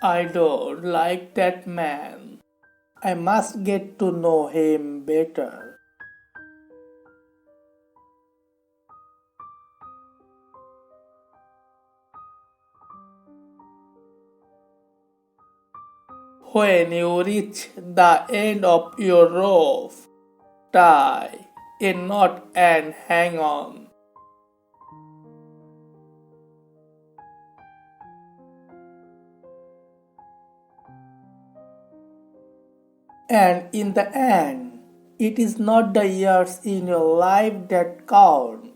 I don't like that man. I must get to know him better. When you reach the end of your rope, tie a knot and hang on. And in the end, it is not the years in your life that count,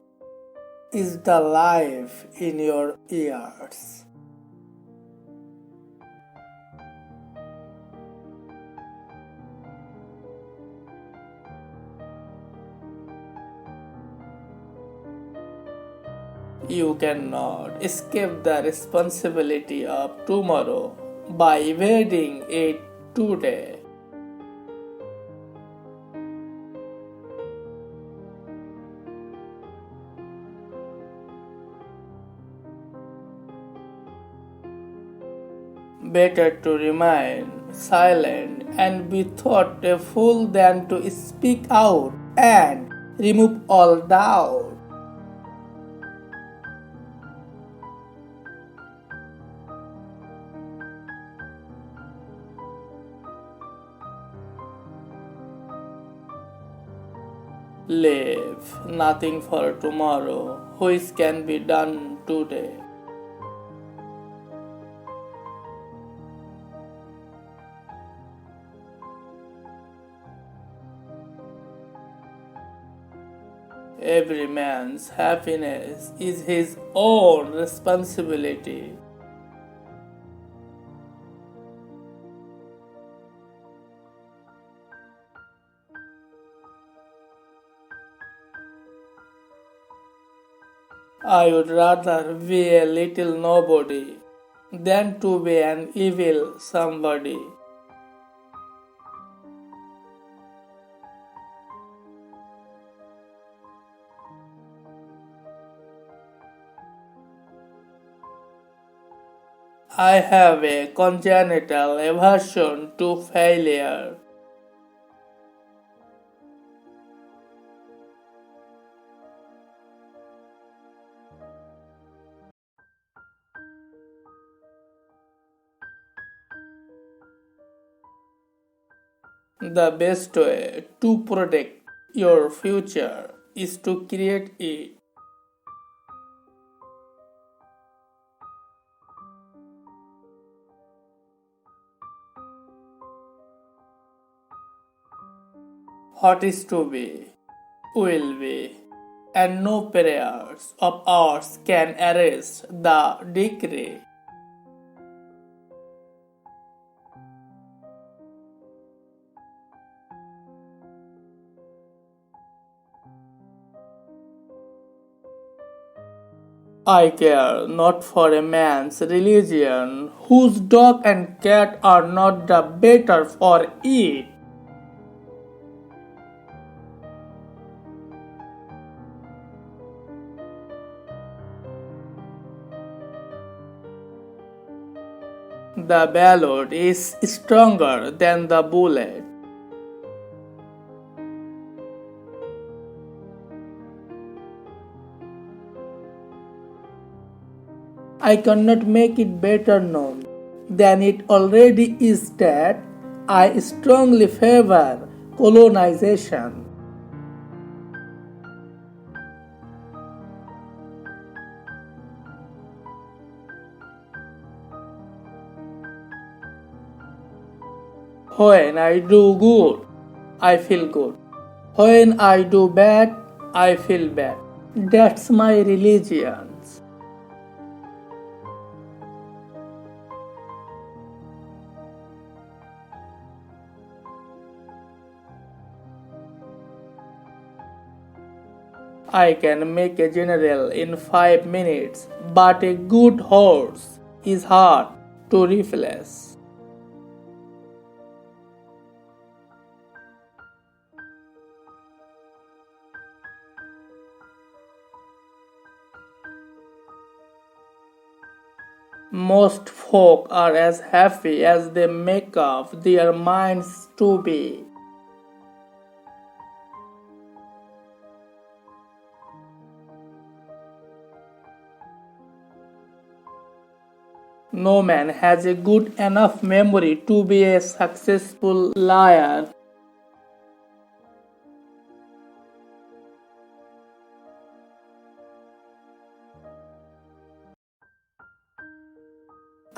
it's the life in your years. You cannot escape the responsibility of tomorrow by evading it today. Better to remain silent and be thought a fool than to speak out and remove all doubt. Leave nothing for tomorrow, which can be done today. Every man's happiness is his own responsibility. I would rather be a little nobody than to be an evil somebody. I have a congenital aversion to failure. The best way to protect your future is to create it. What is to be, will be, and no prayers of ours can erase the decree. I care not for a man's religion, whose dog and cat are not the better for it. The ballot is stronger than the bullet. I cannot make it better known than it already is that I strongly favor colonization. When I do good, I feel good. When I do bad, I feel bad. That's my religion. I can make a general in 5 minutes, but a good horse is hard to replace. Most folk are as happy as they make up their minds to be. No man has a good enough memory to be a successful liar.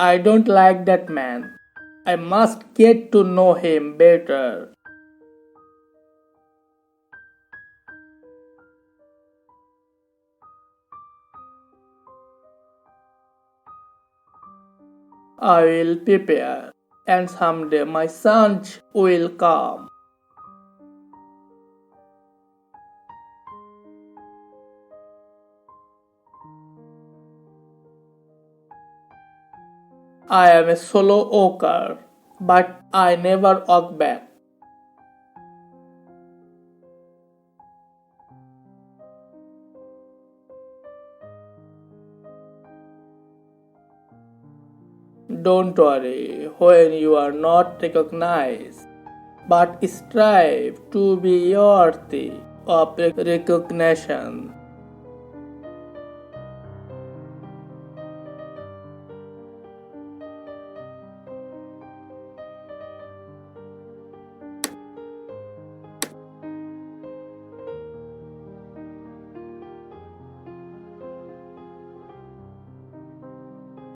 I don't like that man. I must get to know him better. I will prepare, and someday my sons will come. I am a solo walker, but I never walk back. Don't worry when you are not recognized, but strive to be worthy of recognition.